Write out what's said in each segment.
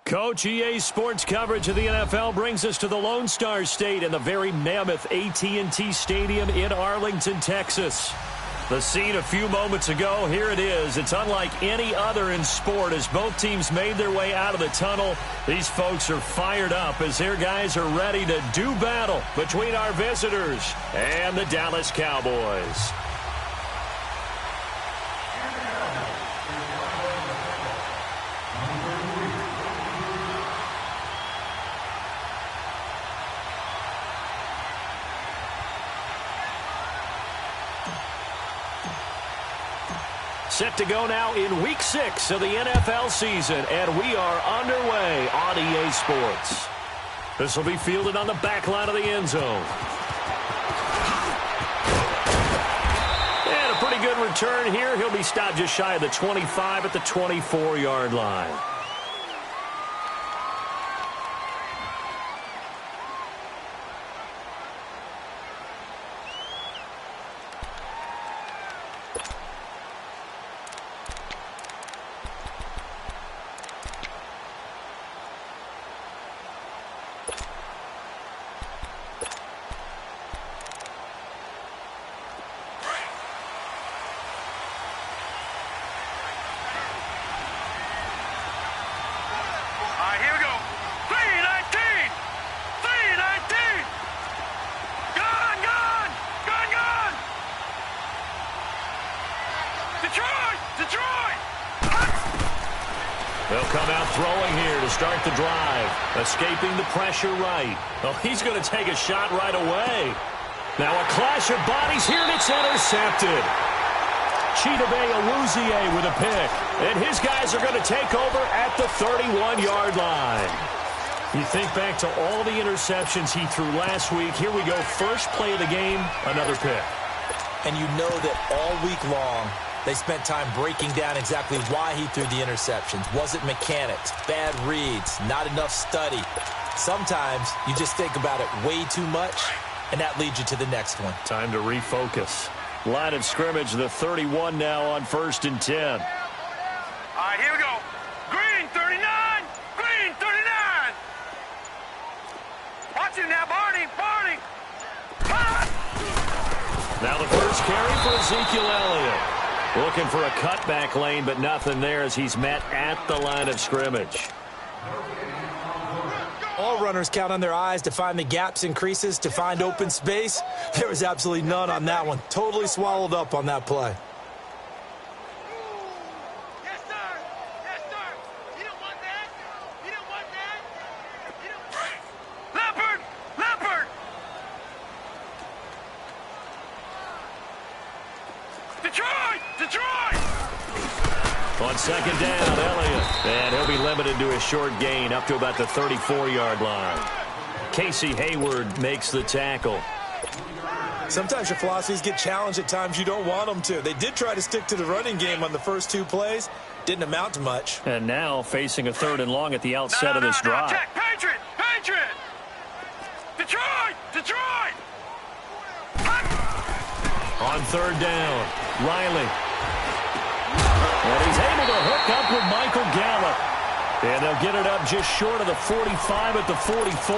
Coach, EA Sports coverage of the NFL brings us to the Lone Star State and the very mammoth AT&T Stadium in Arlington, Texas. The scene a few moments ago, here it is. It's unlike any other in sport as both teams made their way out of the tunnel. These folks are fired up as their guys are ready to do battle between our visitors and the Dallas Cowboys. Set to go now in Week 6 of the NFL season, and we are underway on EA Sports. This will be fielded on the back line of the end zone. And a pretty good return here. He'll be stopped just shy of the 25 at the 24-yard line. They'll come out throwing here to start the drive. Escaping the pressure right. Oh, he's going to take a shot right away. Now a clash of bodies here, and it's intercepted. Chidobe Awuzie with a pick. And his guys are going to take over at the 31-yard line. You think back to all the interceptions he threw last week. Here we go. First play of the game, another pick. And you know that all week long, they spent time breaking down exactly why he threw the interceptions. Was it mechanics, bad reads, not enough study? Sometimes you just think about it way too much, and that leads you to the next one. Time to refocus. Line of scrimmage, the 31 now on 1st and 10. All right, here we go. Green 39, green 39. Watch him now, Barney, Barney. Now the first carry for Ezekiel Elliott. Looking for a cutback lane, but nothing there as he's met at the line of scrimmage. All runners count on their eyes to find the gaps and creases, to find open space. There was absolutely none on that one. Totally swallowed up on that play. Yes, sir. Yes, sir. You don't want that. You don't want that. You don't want that. Leopard! Leopard! Detroit! Detroit! On second down, Elliott. And he'll be limited to a short gain up to about the 34-yard line. Casey Hayward makes the tackle. Sometimes your philosophies get challenged at times you don't want them to. They did try to stick to the running game on the first 2 plays. Didn't amount to much. And now facing a 3rd and long at the outset of this drive. Check. Patriot! Patriot! Detroit! Detroit! On 3rd down, Riley. And he's able to hook up with Michael Gallup. And they'll get it up just short of the 45 at the 44.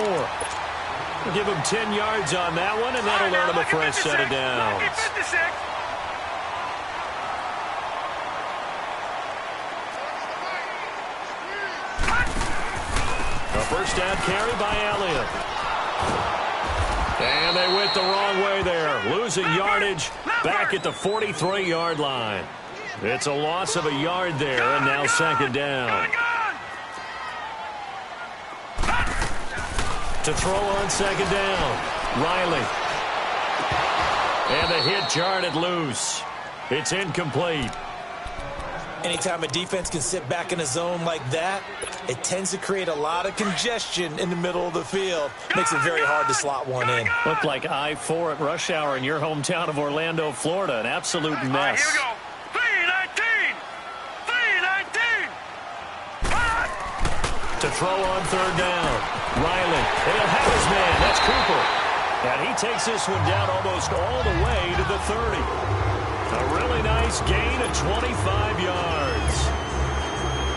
We'll give him 10 yards on that one, and that'll earn him a fresh set of downs. A first down carry by Elliott. And they went the wrong way there, losing yardage back at the 43-yard line. It's a loss of a yard there, and now second down. To throw on second down, Riley. And the hit jarred loose. It's incomplete. Anytime a defense can sit back in a zone like that, it tends to create a lot of congestion in the middle of the field. Makes it very hard to slot one in. Looked like I-4 at rush hour in your hometown of Orlando, Florida. An absolute mess. Here we go. 319! 319! To throw on third down, Riley. And he'll have his man. That's Cooper. And he takes this one down almost all the way to the 30. A really nice gain of 25 yards.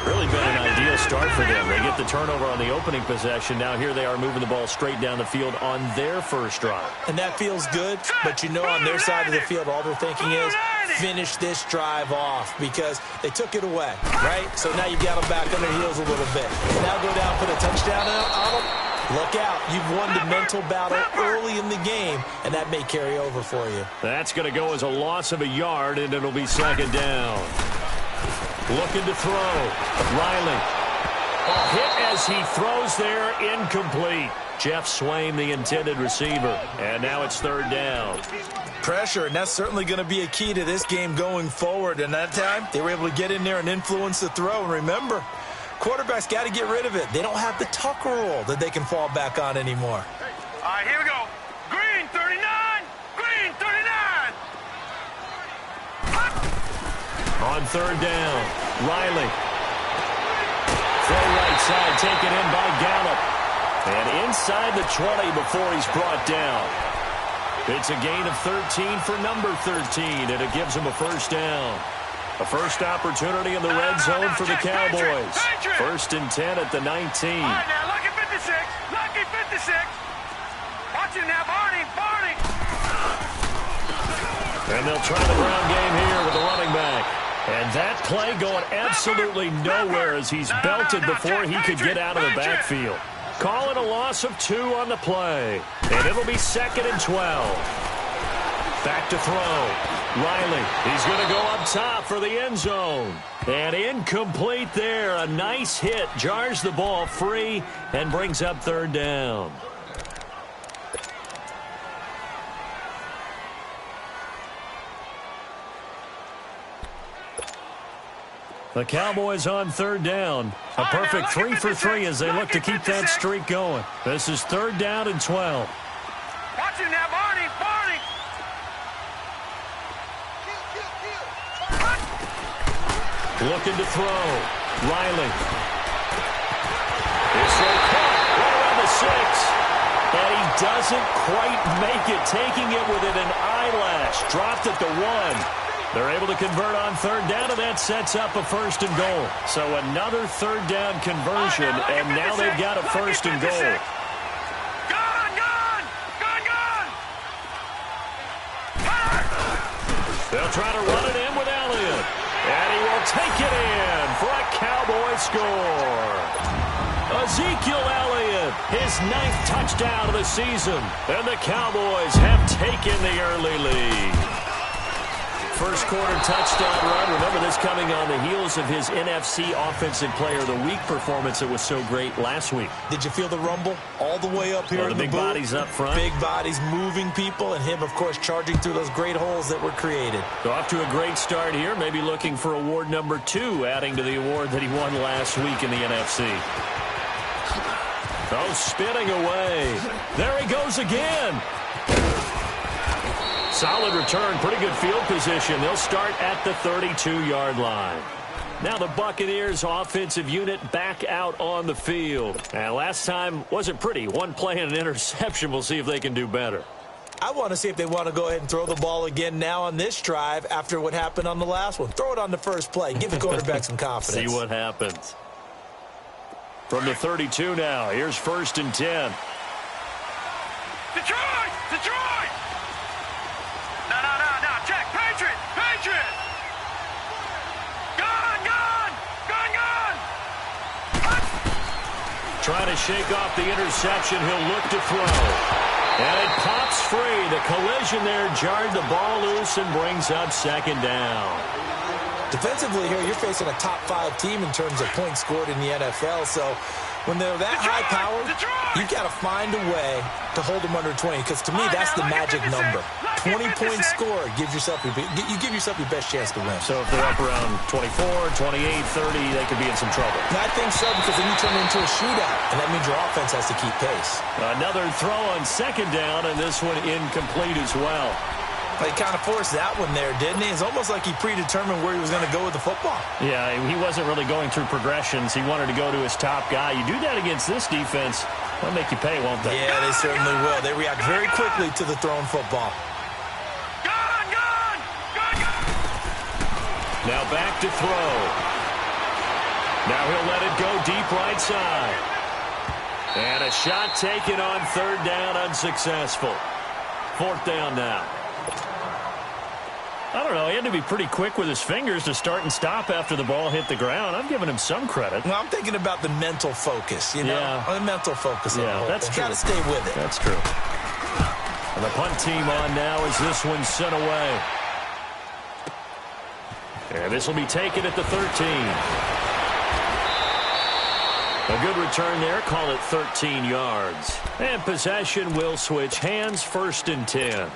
Really been an ideal start for them. They get the turnover on the opening possession. Now here they are moving the ball straight down the field on their first drive. And that feels good, but you know on their side of the field, all they're thinking is finish this drive off because they took it away, right? So now you've got them back on their heels a little bit. Now go down, put a touchdown on them. Look out. You've won the mental battle early in the game, and that may carry over for you. That's going to go as a loss of a yard, and it'll be second down. Looking to throw. Riley. A hit as he throws there, incomplete. Jeff Swain, the intended receiver. And now it's third down. Pressure, and that's certainly going to be a key to this game going forward. And that time, they were able to get in there and influence the throw. And remember, quarterbacks got to get rid of it. They don't have the Tucker rule that they can fall back on anymore. All right, here we go. Green 39. Green 39. On third down, Riley. Throw right side, taken in by Gallup. And inside the 20 before he's brought down. It's a gain of 13 for number 13, and it gives him a first down. A first opportunity in the red zone for the Cowboys. First and 10 at the 19. All right, now, lucky 56. Lucky 56. Watch it now, Barney. Barney. And they'll try the ground game here with the running back. And that play going absolutely nowhere as he's belted before he could get out of the backfield. Call it a loss of 2 on the play. And it'll be second and 12. Back to throw. Riley, he's going to go up top for the end zone. And incomplete there. A nice hit. Jars the ball free and brings up third down. The Cowboys on third down. A perfect 3 for 3 as they look to keep that streak going. This is third down and 12. Watch it now, Barney. Barney. Looking to throw. Riley. It's caught right around the 6. And he doesn't quite make it, taking it within an eyelash. Dropped at the 1. They're able to convert on third down, and that sets up a first and goal. So another third down conversion, and now they've got a first and goal. Gone, gone, gone, gone. They'll try to run it in with Elliott. And he will take it in for a Cowboy score. Ezekiel Elliott, his 9th touchdown of the season. And the Cowboys have taken the early lead. First quarter touchdown run. Remember this coming on the heels of his NFC Offensive Player of the Week performance that was so great last week. Did you feel the rumble all the way up here? The big bodies up front. Big bodies moving people, and him, of course, charging through those great holes that were created. So off to a great start here. Maybe looking for award number 2, adding to the award that he won last week in the NFC. Oh, spinning away. There he goes again. Solid return, pretty good field position. They'll start at the 32-yard line. Now the Buccaneers offensive unit back out on the field. And last time wasn't pretty. One play and an interception. We'll see if they can do better. I want to see if they want to go ahead and throw the ball again now on this drive after what happened on the last one. Throw it on the first play. Give the quarterback some confidence. See what happens. From the 32 now, here's first and 10. Detroit! Detroit! No, check. Patriot! Patriot! Gone! Gone! Gone! Gone! Trying to shake off the interception. He'll look to throw. And it pops free. The collision there jarred the ball loose and brings up second down. Defensively here, you're facing a top 5 team in terms of points scored in the NFL. So when they're that high powered, you've got to find a way to hold them under 20. Because to me, that's the magic number. 20 points scored gives yourself you give yourself your best chance to win. So if they're up around 24, 28, 30, they could be in some trouble. And I think so, because then you turn it into a shootout, and that means your offense has to keep pace. Another throw on second down, and this one incomplete as well. He kind of forced that one there, didn't he? It's almost like he predetermined where he was going to go with the football. Yeah, he wasn't really going through progressions. He wanted to go to his top guy. You do that against this defense, they'll make you pay, won't they? Yeah, they certainly will. They react very quickly to the thrown football. Gone! Gone! Gone! Gone! Now back to throw. Now he'll let it go deep right side. And a shot taken on third down, unsuccessful. Fourth down now. I don't know. He had to be pretty quick with his fingers to start and stop after the ball hit the ground. I'm giving him some credit. Well, I'm thinking about the mental focus, you know? Yeah. The mental focus. Yeah, that's true. Got to stay with it. That's true. And the punt team on now as this one's sent away. And this will be taken at the 13. A good return there. Call it 13 yards. And possession will switch hands, 1st and 10.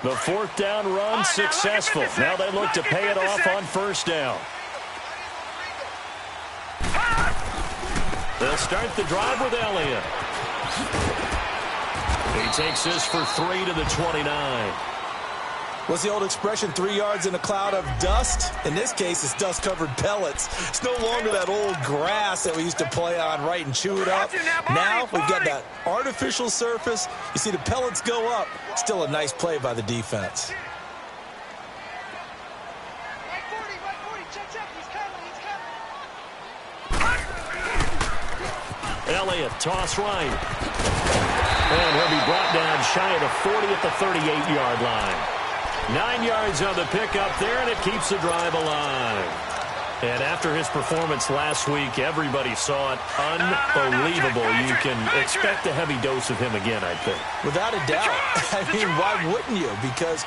The fourth down run successful. Now they look to pay it off on 1st down. They'll start the drive with Elliott. He takes this for 3 to the 29. What's the old expression, 3 yards in a cloud of dust? In this case, it's dust-covered pellets. It's no longer that old grass that we used to play on, right, and chew it up. Now we've got that artificial surface. You see the pellets go up. Still a nice play by the defense. Elliott, toss right. And he'll be brought down shy of the 40 at the 38-yard line. 9 yards on the pickup there, and it keeps the drive alive. And after his performance last week, everybody saw it. Unbelievable. You can expect a heavy dose of him again, I think. Without a doubt. I mean, why wouldn't you? Because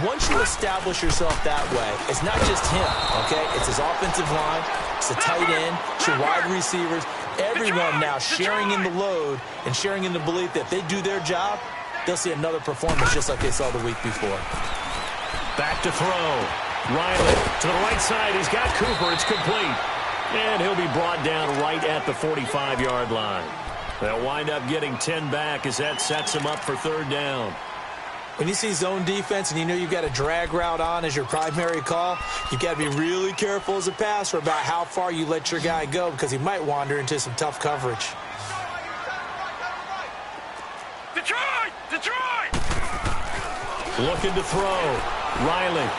once you establish yourself that way, it's not just him, okay? It's his offensive line, it's the tight end, it's your wide receivers, everyone now sharing in the load and sharing in the belief that if they do their job, they'll see another performance just like they saw the week before. Back to throw. Riley to the right side. He's got Cooper. It's complete. And he'll be brought down right at the 45-yard line. They'll wind up getting 10 back as that sets him up for 3rd down. When you see zone defense and you know you've got a drag route on as your primary call, you've got to be really careful as a passer about how far you let your guy go because he might wander into some tough coverage. Detroit! Detroit! Looking to throw. Riley.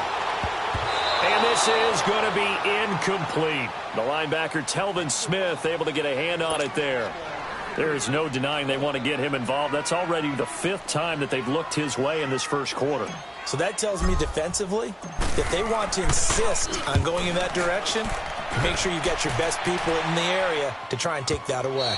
And this is going to be incomplete. The linebacker, Telvin Smith, able to get a hand on it there. There is no denying they want to get him involved. That's already the 5th time that they've looked his way in this first quarter. So that tells me defensively that they want to insist on going in that direction. Make sure you get your best people in the area to try and take that away.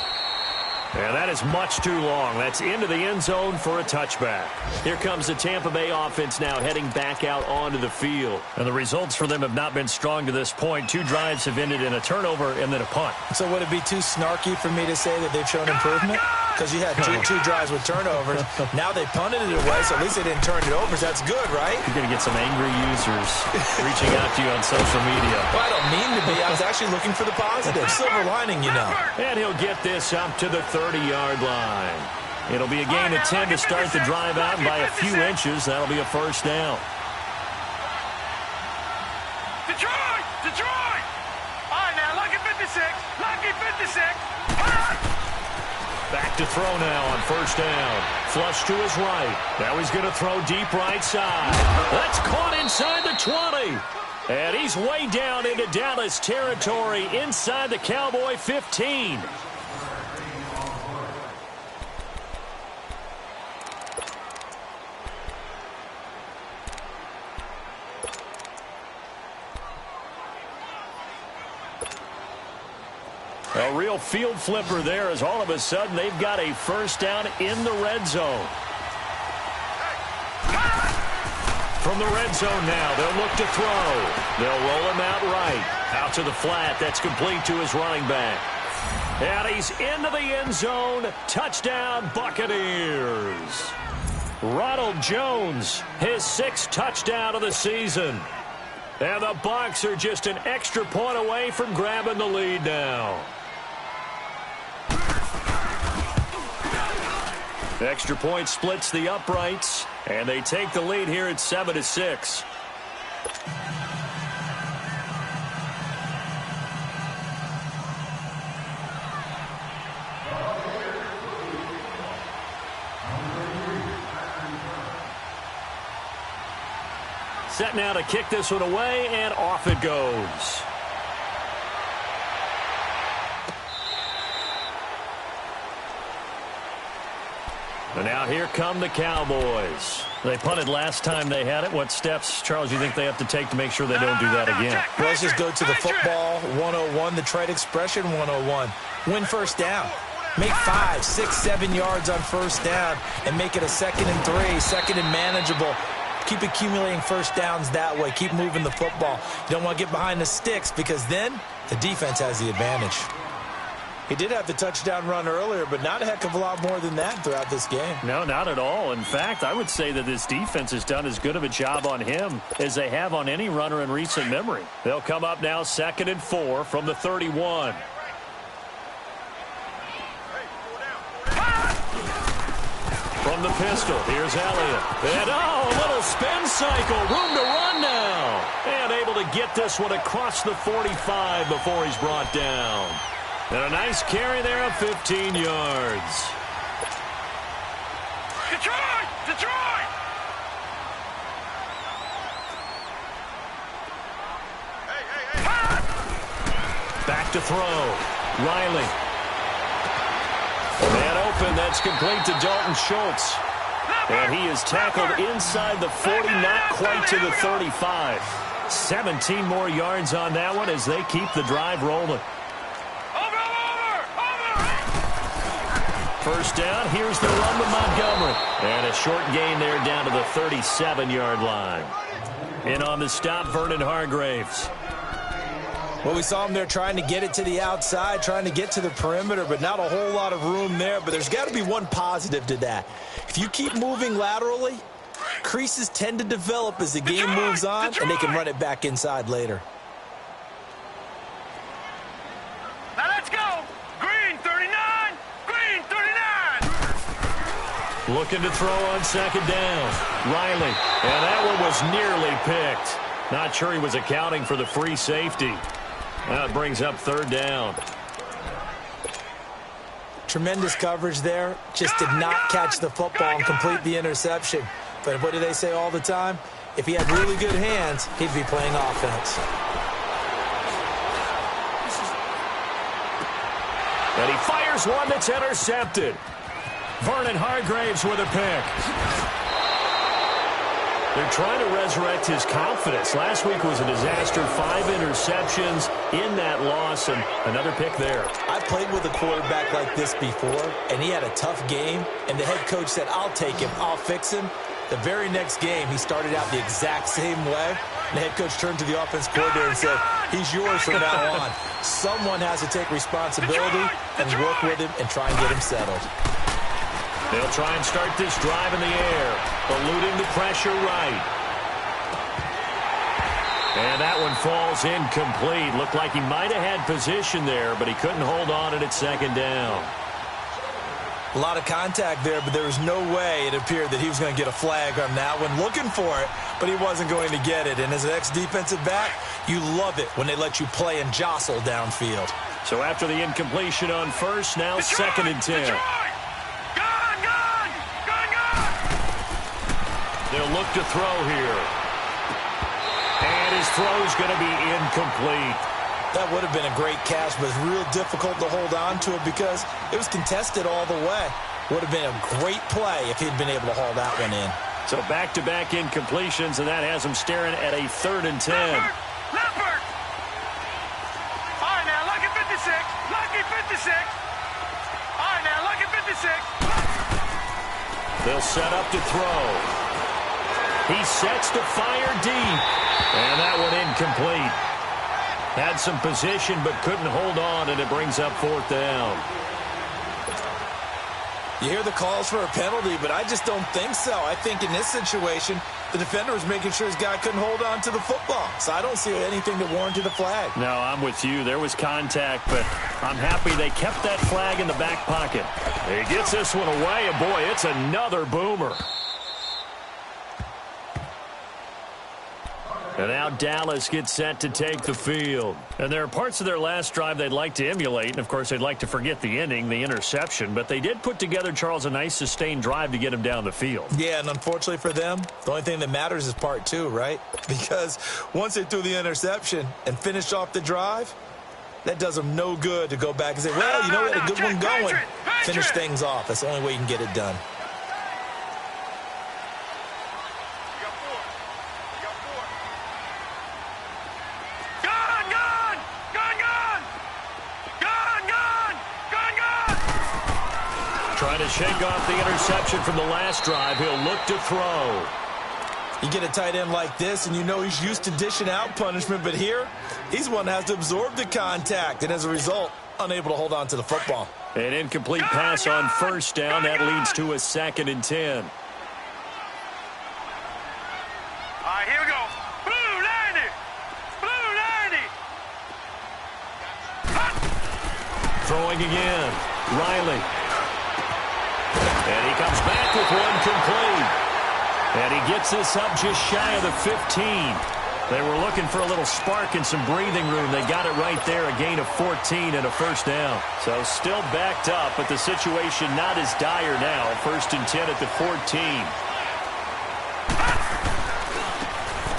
And that is much too long. That's into the end zone for a touchback. Here comes the Tampa Bay offense now heading back out onto the field. And the results for them have not been strong to this point. 2 drives have ended in a turnover and then a punt. So would it be too snarky for me to say that they've shown improvement? Because you had two drives with turnovers. Now they punted it away, so at least they didn't turn it over. So that's good, right? You're going to get some angry users reaching out to you on social media. Well, I don't mean to be. I was actually looking for the positive. Silver lining, you know. And he'll get this up to the 30-yard line. It'll be a gain of 10 to start the drive out, and by a few inches, that'll be a 1st down. Detroit! Detroit! All right, now, lucky 56. Lucky 56. Back to throw now on 1st down. Flush to his right. Now he's going to throw deep right side. That's caught inside the 20. And he's way down into Dallas territory inside the Cowboy 15. A real field flipper there as all of a sudden they've got a 1st down in the red zone. From the red zone now, they'll look to throw. They'll roll him out right. Out to the flat. That's complete to his running back. And he's into the end zone. Touchdown, Buccaneers. Ronald Jones, his 6th touchdown of the season. And the Bucs are just an extra point away from grabbing the lead now. Extra point splits the uprights, and they take the lead here at 7-6. Set now to kick this one away, and off it goes. And now here come the Cowboys. They punted last time they had it. What steps, Charles, you think they have to take to make sure they don't do that again? Well, let's just go to the football 101, the trade expression 101. Win first down. Make 5, 6, 7 yards on first down and make it a 2nd and 3, 2nd and manageable. Keep accumulating first downs that way. Keep moving the football. You don't want to get behind the sticks because then the defense has the advantage. He did have the touchdown run earlier, but not a heck of a lot more than that throughout this game. No, not at all. In fact, I would say that this defense has done as good of a job on him as they have on any runner in recent memory. They'll come up now 2nd and 4 from the 31. From the pistol, here's Elliott. And, a little spin cycle. Room to run now. And able to get this one across the 45 before he's brought down. And a nice carry there of 15 yards. Detroit! Detroit! Back to throw. Riley. Man open, that's complete to Dalton Schultz. And he is tackled inside the 40, not quite to the 35. 17 more yards on that one as they keep the drive rolling. First down, here's the run to Montgomery. And a short gain there down to the 37-yard line. In on the stop, Vernon Hargreaves. Well, we saw him there trying to get it to the outside, trying to get to the perimeter, but not a whole lot of room there. But there's got to be one positive to that. If you keep moving laterally, creases tend to develop as the game moves on, and they can run it back inside later. Now let's go! Green 39! Green 39! Looking to throw on 2nd down. Riley. And that one was nearly picked. Not sure he was accounting for the free safety. That brings up 3rd down. Tremendous coverage there. Just did not catch the football and complete the interception. But what do they say all the time? If he had really good hands, he'd be playing offense. And he fires one that's intercepted. Vernon Hargreaves with a pick. They're trying to resurrect his confidence. Last week was a disaster. 5 interceptions in that loss, and another pick there. I played with a quarterback like this before, and he had a tough game, and the head coach said, I'll take him, I'll fix him. The very next game, he started out the exact same way, and the head coach turned to the offense coordinator and said, he's yours from now on. Someone has to take responsibility and work with him and try and get him settled. They'll try and start this drive in the air, eluding the pressure right. And that one falls incomplete. Looked like he might have had position there, but he couldn't hold on at 2nd down. A lot of contact there, but there was no way it appeared that he was going to get a flag on that one. Looking for it, but he wasn't going to get it. And as an ex-defensive back, you love it when they let you play and jostle downfield. So after the incompletion on first, now 2nd and 10. They'll look to throw here. And his throw's going to be incomplete. That would have been a great catch, but it's real difficult to hold on to it because it was contested all the way. Would have been a great play if he'd been able to haul that one in. So back-to-back incompletions, and that has him staring at a 3rd and 10. Leopard! All right, now, lucky 56. Lucky 56. All right, now, lucky 56. They'll set up to throw. He sets to fire deep. And that one incomplete. Had some position but couldn't hold on, and it brings up 4th down. You hear the calls for a penalty, but I just don't think so. I think in this situation, the defender was making sure his guy couldn't hold on to the football. So I don't see anything that warranted a flag. No, I'm with you. There was contact, but I'm happy they kept that flag in the back pocket. He gets this one away, and boy, it's another boomer. And now Dallas gets set to take the field. And there are parts of their last drive they'd like to emulate. And, of course, they'd like to forget the inning, the interception. But they did put together, Charles, a nice sustained drive to get him down the field. Yeah, and unfortunately for them, the only thing that matters is part 2, right? Because once they threw the interception and finished off the drive, that does them no good to go back and say, well, you know, we had a good one going. Finish things off. That's the only way you can get it done. Trying to shake off the interception from the last drive. He'll look to throw. You get a tight end like this, and you know he's used to dishing out punishment, but here, he's one that has to absorb the contact, and as a result, unable to hold on to the football. An incomplete pass on first down. That leads to a 2nd and 10. All right, here we go. Blue 90. Blue 90. Throwing again. Riley. And he comes back with one complete. And he gets this up just shy of the 15. They were looking for a little spark and some breathing room. They got it right there, a gain of 14 and a first down. So still backed up, but the situation not as dire now. 1st and 10 at the 14.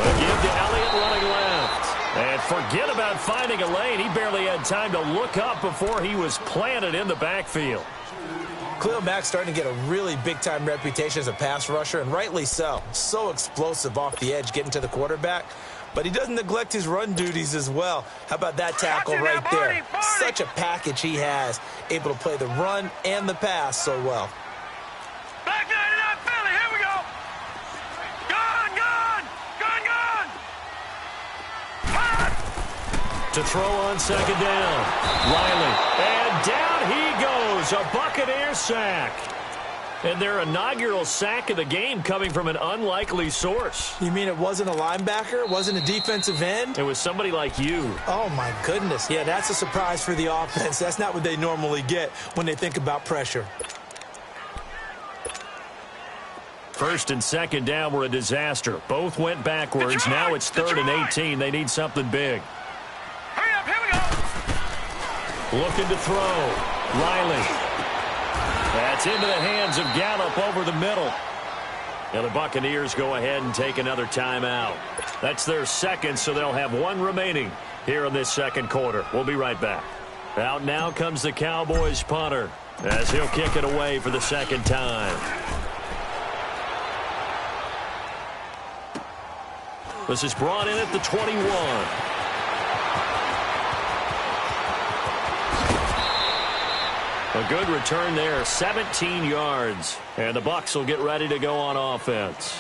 Again to Elliott running left. And forget about finding a lane. He barely had time to look up before he was planted in the backfield. Khalil Mack's starting to get a really big-time reputation as a pass rusher, and rightly so. So explosive off the edge getting to the quarterback. But he doesn't neglect his run duties as well. How about that tackle right there? Such a package he has, able to play the run and the pass so well. Back 99 Philly, here we go. Gone, gone, gone, gone. To throw on 2nd down. Riley. And down he goes. A Buccaneer sack. And their inaugural sack of the game coming from an unlikely source. You mean it wasn't a linebacker? It wasn't a defensive end? It was somebody like you. Oh, my goodness. Yeah, that's a surprise for the offense. That's not what they normally get when they think about pressure. 1st and 2nd down were a disaster. Both went backwards. Now it's 3rd and 18. They need something big. Hurry up, here we go. Looking to throw. Riley. That's into the hands of Gallup over the middle. And the Buccaneers go ahead and take another timeout. That's their 2nd, so they'll have 1 remaining here in this 2nd quarter. We'll be right back. Out now comes the Cowboys punter as he'll kick it away for the 2nd time. This is brought in at the 21. A good return there, 17 yards. And the Bucs will get ready to go on offense.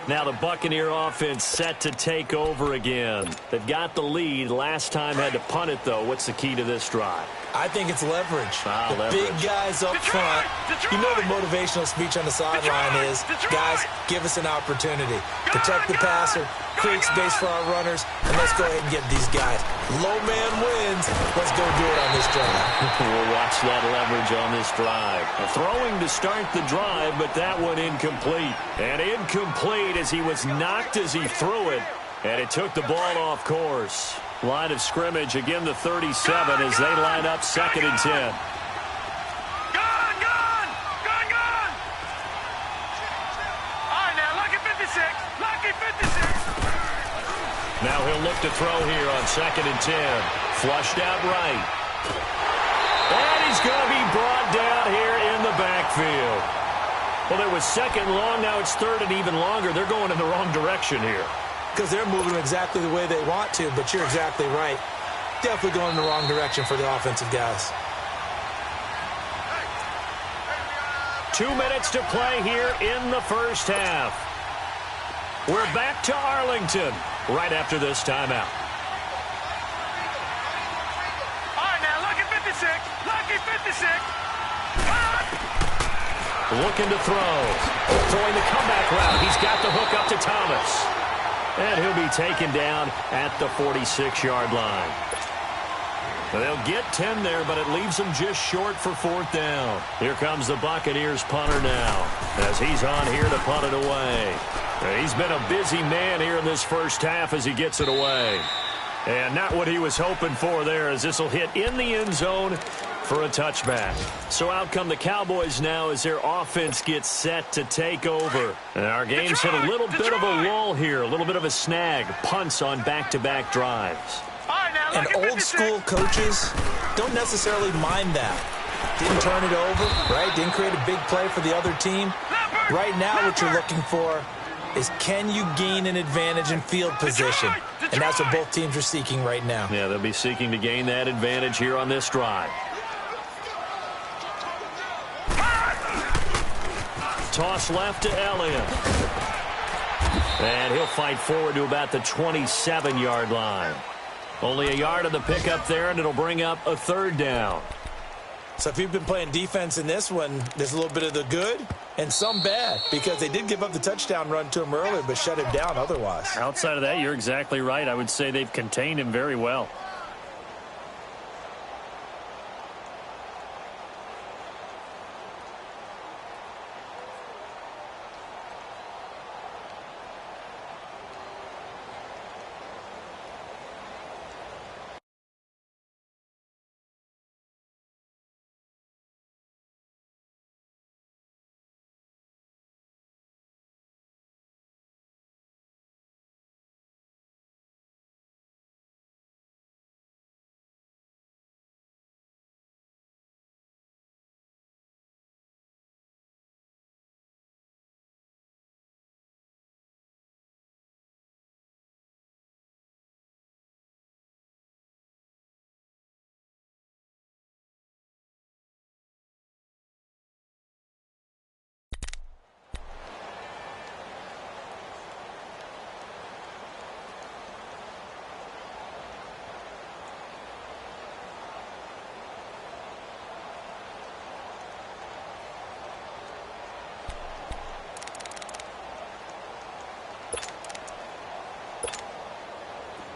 Now the Buccaneer offense set to take over again. They've got the lead. Last time had to punt it, though. What's the key to this drive? I think it's leverage. Leverage. Big guys up front. You know the motivational speech on the sideline is, guys, give us an opportunity. Protect the passer, create space for our runners, and let's go ahead and get these guys. Low man wins. Let's go do it on this drive. We'll watch that leverage on this drive. Throwing to start the drive, but that one incomplete. And incomplete as he was knocked as he threw it, and it took the ball off course. Line of scrimmage, again the 37 as they line up 2nd and 10. Gone, gone, gone, gone. All right, now, lucky 56, lucky 56. Now he'll look to throw here on 2nd and 10. Flushed out right. And he's going to be brought down here in the backfield. Well, it was 2nd long, now it's 3rd and even longer. They're going in the wrong direction here. Because they're moving exactly the way they want to, but you're exactly right. Definitely going in the wrong direction for the offensive guys. 2 minutes to play here in the first half. We're back to Arlington right after this timeout. All right, now, lucky 56, lucky 56. Looking to throw. Throwing the comeback route. He's got the hook up to Thomas. And he'll be taken down at the 46-yard line. They'll get 10 there, but it leaves them just short for 4th down. Here comes the Buccaneers punter now as he's on here to punt it away. He's been a busy man here in this first half as he gets it away. And not what he was hoping for there, as this will hit in the end zone for a touchback. So out come the Cowboys now as their offense gets set to take over. And our game's hit a little bit of a lull here, a little bit of a snag. Punts on back-to-back drives. And old-school coaches don't necessarily mind that. Didn't turn it over, right? Didn't create a big play for the other team. Right now what you're looking for is, can you gain an advantage in field position? And that's what both teams are seeking right now. Yeah, they'll be seeking to gain that advantage here on this drive. toss left to Elliott. And he'll fight forward to about the 27-yard line. Only a yard on the pickup there, and it'll bring up a third down. So if you've been playing defense in this one, there's a little bit of the good and some bad, because they did give up the touchdown run to him earlier but shut him down otherwise. Outside of that, you're exactly right. I would say they've contained him very well.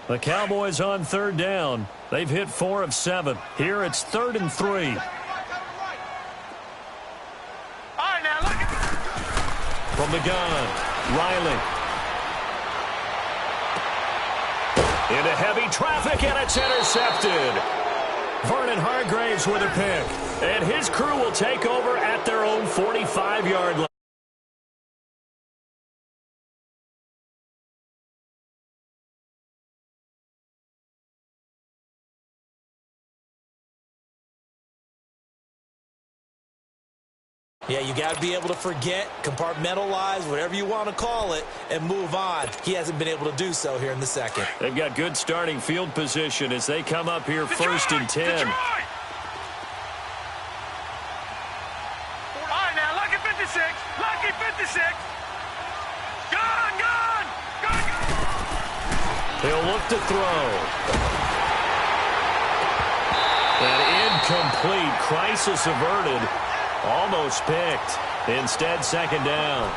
The Cowboys on third down. They've hit 4 of 7. Here it's 3rd and 3. All right, now look at From the gun, Riley. Into heavy traffic, and it's intercepted. Vernon Hargraves with a pick. And his crew will take over at their own 45-yard line. Yeah, you got to be able to forget, compartmentalize, whatever you want to call it, and move on. He hasn't been able to do so here in the second. They've got good starting field position as they come up here first and 10. Detroit! All right, now lucky 56. Lucky 56. Gone, gone, gone, gone. He'll look to throw. An incomplete, crisis averted. Almost picked. Instead, second down.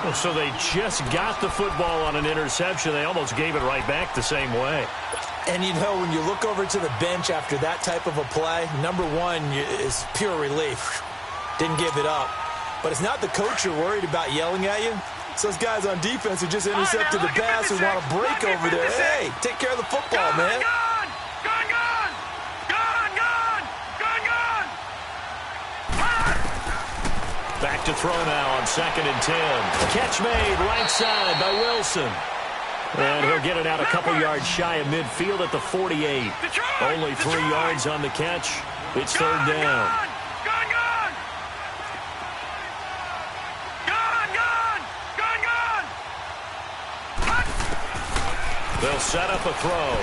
Well, so they just got the football on an interception. They almost gave it right back the same way. And, you know, when you look over to the bench after that type of a play, number one is pure relief. Didn't give it up. But it's not the coach you're worried about yelling at you. It's those guys on defense who just intercepted the pass who want to break over there. Hey, take care of the football, man. Back to throw now on 2nd and 10. Catch made right side by Wilson. And he'll get it out a couple yards shy of midfield at the 48. Only 3 yards on the catch. It's third down. They'll set up a throw.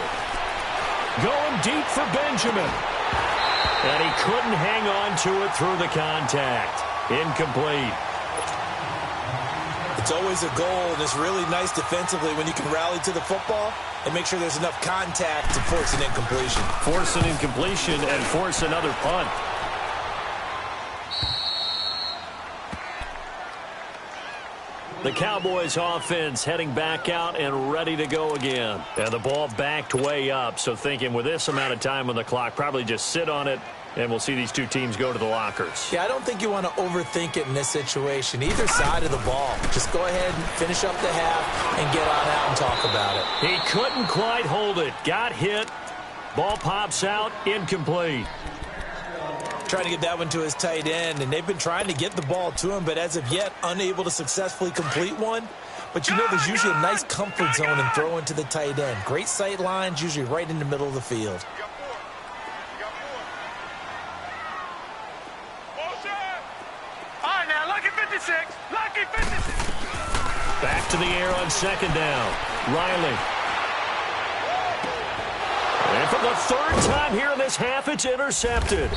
Going deep for Benjamin. And he couldn't hang on to it through the contact. Incomplete. It's always a goal, and it's really nice defensively when you can rally to the football and make sure there's enough contact to force an incompletion. Force an incompletion and force another punt. The Cowboys offense heading back out and ready to go again. And the ball backed way up, so thinking with this amount of time on the clock, probably just sit on it, and we'll see these two teams go to the lockers. Yeah, I don't think you want to overthink it in this situation. Either side of the ball. Just go ahead and finish up the half and get on out and talk about it. He couldn't quite hold it. Got hit. Ball pops out. Incomplete. Trying to get that one to his tight end, and they've been trying to get the ball to him, but as of yet, unable to successfully complete one. But you know there's usually a nice comfort zone in throwing to the tight end. Great sight lines, usually right in the middle of the field. Lucky 56. Back to the air on 2nd down. Riley. And for the 3rd time here in this half, it's intercepted.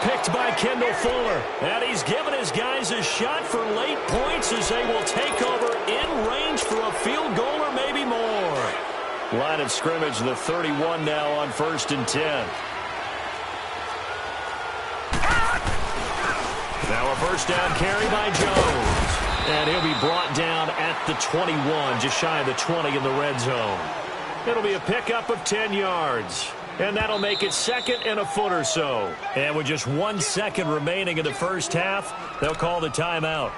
picked by Kendall Fuller. And he's given his guys a shot for late points as they will take over in range for a field goal or maybe more. Line of scrimmage, the 31 now on 1st and 10. Now a first down carry by Jones. And he'll be brought down at the 21, just shy of the 20 in the red zone. It'll be a pickup of 10 yards. And that'll make it 2nd and a foot or so. And with just 1 second remaining in the first half, they'll call the timeout.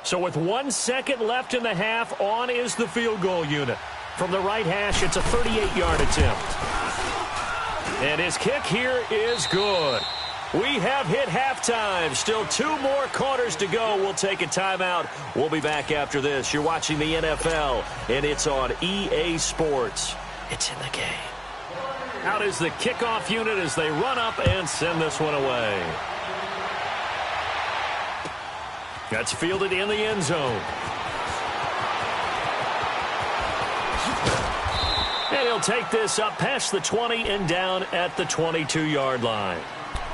So with 1 second left in the half, on is the field goal unit. From the right hash, it's a 38-yard attempt. And his kick here is good. We have hit halftime. Still 2 more quarters to go. We'll take a timeout. We'll be back after this. You're watching the NFL, and it's on EA Sports. It's in the game. Out is the kickoff unit as they run up and send this one away. That's fielded in the end zone. And he'll take this up past the 20 and down at the 22-yard line.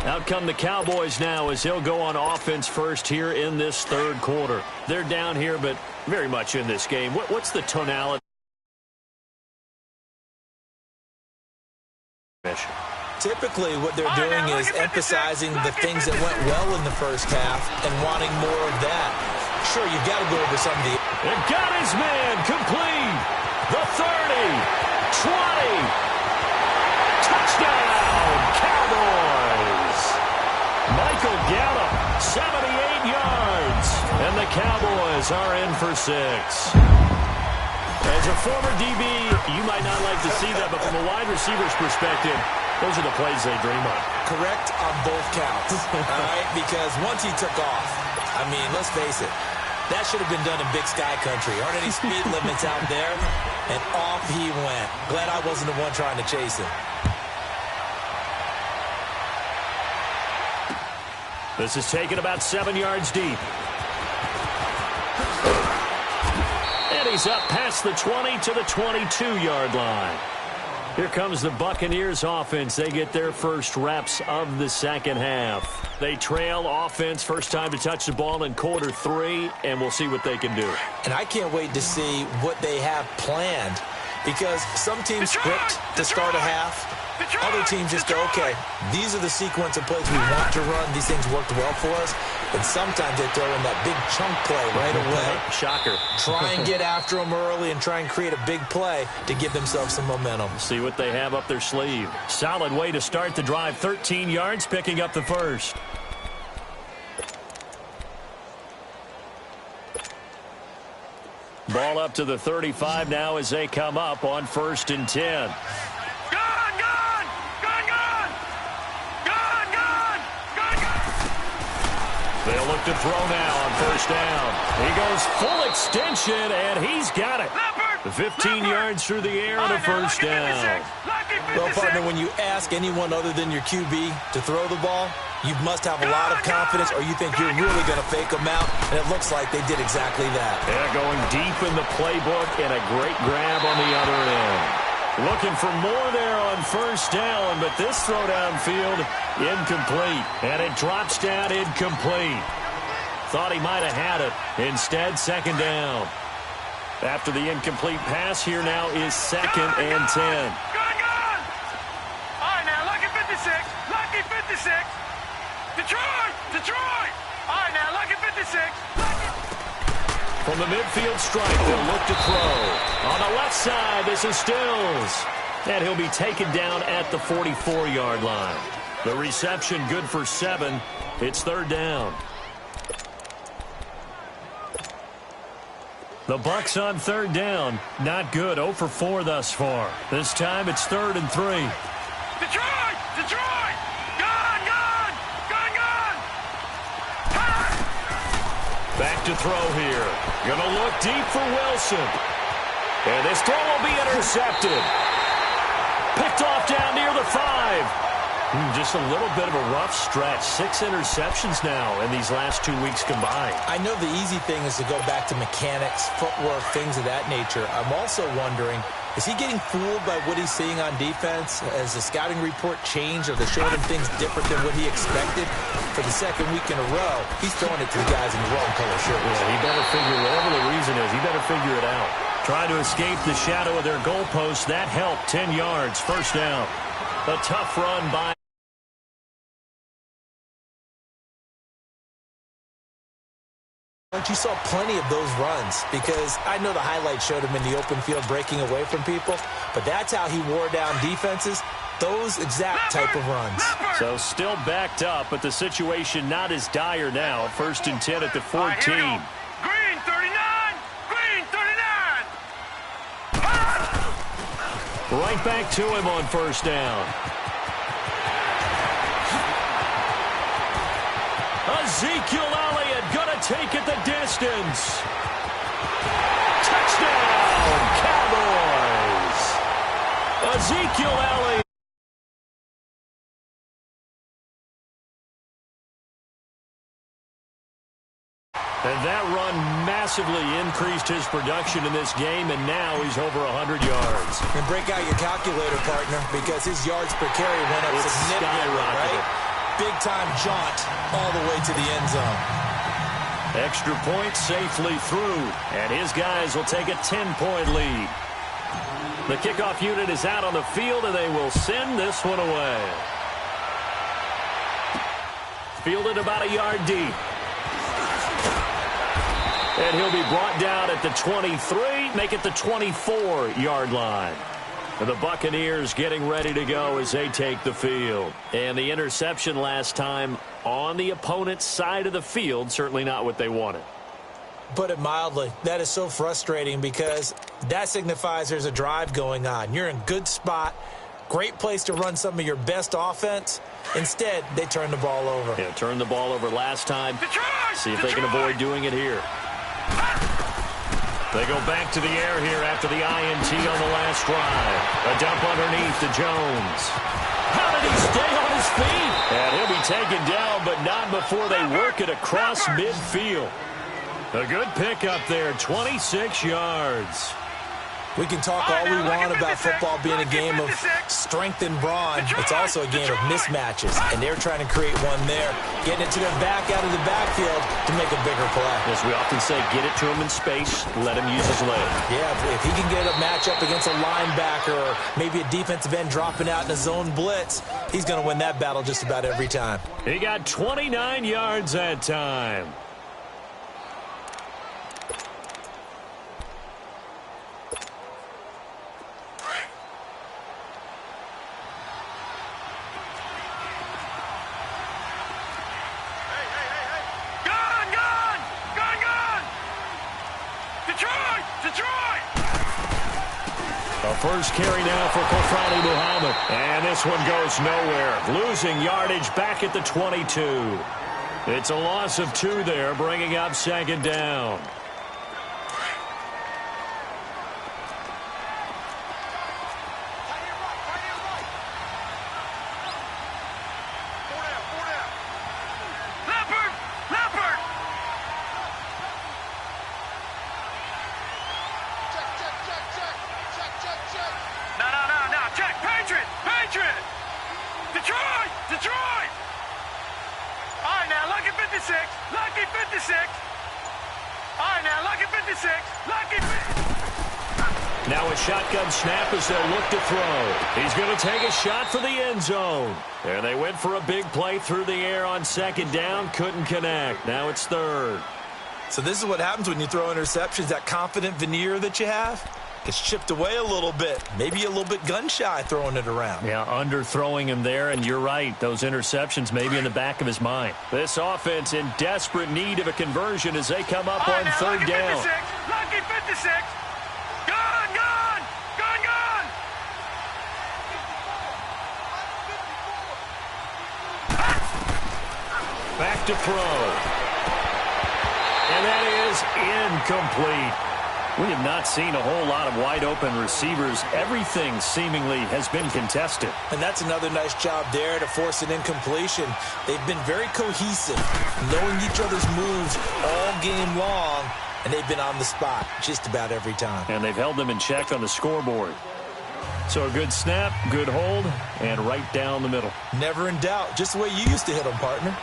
Out come the Cowboys now as he'll go on offense first here in this 3rd quarter. They're down here, but very much in this game. What's the tonality? Typically, what they're doing is emphasizing the things that went well in the first half and wanting more of that. Sure, you've got to go over some of the... And got his man complete. The 30, 20. Touchdown, Cowboys. Michael Gallup, 78 yards. And the Cowboys are in for 6. As a former DB, you might not like to see that, but from a wide receiver's perspective, those are the plays they dream of. Correct on both counts, all right? Because once he took off, I mean, let's face it, that should have been done in Big Sky Country. Aren't any speed limits out there? And off he went. Glad I wasn't the one trying to chase him. This is taken about 7 yards deep. And he's up past the 20 to the 22-yard line. Here comes the Buccaneers offense. They get their first reps of the second half. They trail offense, first time to touch the ball in quarter 3, and we'll see what they can do. And I can't wait to see what they have planned, because some teams script to start a half. Other teams just go, okay, these are the sequence of plays we want to run. These things worked well for us. And sometimes they throw in that big chunk play right away. Shocker. Try and get after them early and try and create a big play to give themselves some momentum. See what they have up their sleeve. Solid way to start the drive. 13 yards, picking up the first. Ball up to the 35 now as they come up on 1st and 10. They'll look to throw now on 1st down. He goes full extension, and he's got it. The 15 yards through the air and a first down. Well, partner, when you ask anyone other than your QB to throw the ball, you must have a lot of confidence, or you think you're really going to fake them out, and it looks like they did exactly that. Yeah, going deep in the playbook, and a great grab on the other end. Looking for more there on 1st down, but this throw downfield incomplete. And it drops down incomplete. Thought he might have had it. Instead, 2nd down. After the incomplete pass, here now is 2nd and 10. All right, now, lucky 56. Lucky 56. Detroit. All right, now, lucky 56. From the midfield stripe, they'll look to throw. On the left side, this is Stills. And he'll be taken down at the 44-yard line. The reception good for 7. It's 3rd down. The Bucs on 3rd down. Not good. 0 for 4 thus far. This time it's 3rd and 3. Detroit! Back to throw here. Gonna look deep for Wilson. And this throw will be intercepted. Picked off down near the 5. Just a little bit of a rough stretch. 6 interceptions now in these last 2 weeks combined. I know the easy thing is to go back to mechanics, footwork, things of that nature. I'm also wondering, is he getting fooled by what he's seeing on defense? Has the scouting report changed? Are they showing him things different than what he expected? For the second week in a row, he's throwing it to the guys in the wrong color shirts. Yeah, he better figure, whatever the reason is, he better figure it out. Try to escape the shadow of their goalpost. That helped. 10 yards, first down. A tough run by. But you saw plenty of those runs because I know the highlights showed him in the open field breaking away from people, but that's how he wore down defenses, those exact type of runs. So still backed up, but the situation not as dire now. 1st and 10 at the 14. Green 39! Green 39! Right back to him on first down. Ezekiel Elliott gonna take it the distance. Touchdown, Cowboys. Ezekiel Elliott. And that run massively increased his production in this game, and now he's over 100 yards. And break out your calculator, partner, because his yards per carry went up significantly, right? Big-time jaunt all the way to the end zone. Extra point safely through, and his guys will take a 10-point lead. The kickoff unit is out on the field, and they will send this one away. Fielded about a yard deep. And he'll be brought down at the 23, make it the 24-yard line. The Buccaneers getting ready to go as they take the field. And the interception last time on the opponent's side of the field, certainly not what they wanted. Put it mildly, that is so frustrating because that signifies there's a drive going on. You're in good spot, great place to run some of your best offense. Instead, they turn the ball over. Yeah, turned the ball over last time. See if they can avoid doing it here. They go back to the air here after the INT on the last drive. A dump underneath to Jones. How did he stay on his feet? And he'll be taken down, but not before they work it across midfield. A good pickup there, 26 yards. We can talk all we want about football being a game of strength and brawn. It's also a game of mismatches, and they're trying to create one there, getting it to their back out of the backfield to make a bigger play. As we often say, get it to him in space, let him use his leg. Yeah, if he can get a matchup against a linebacker or maybe a defensive end dropping out in a zone blitz, he's going to win that battle just about every time. He got 29 yards that time. First carry now for Kofrani Muhammad. And this one goes nowhere. Losing yardage back at the 22. It's a loss of 2 there, bringing up 2nd down. Now a shotgun snap as they'll look to throw. He's going to take a shot for the end zone. And they went for a big play through the air on 2nd down. Couldn't connect. Now it's 3rd. So this is what happens when you throw interceptions. That confident veneer that you have gets chipped away a little bit. Maybe a little bit gun-shy throwing it around. Yeah, underthrowing him there, and you're right. Those interceptions may be in the back of his mind. This offense in desperate need of a conversion as they come up on 3rd down. 56, lucky 56. Gone, gone, gone, gone. Back to throw. And that is incomplete. We have not seen a whole lot of wide-open receivers. Everything seemingly has been contested. And that's another nice job there to force an incompletion. They've been very cohesive, knowing each other's moves all game long, and they've been on the spot just about every time. And they've held them in check on the scoreboard. So a good snap, good hold, and right down the middle. Never in doubt. Just the way you used to hit them, partner.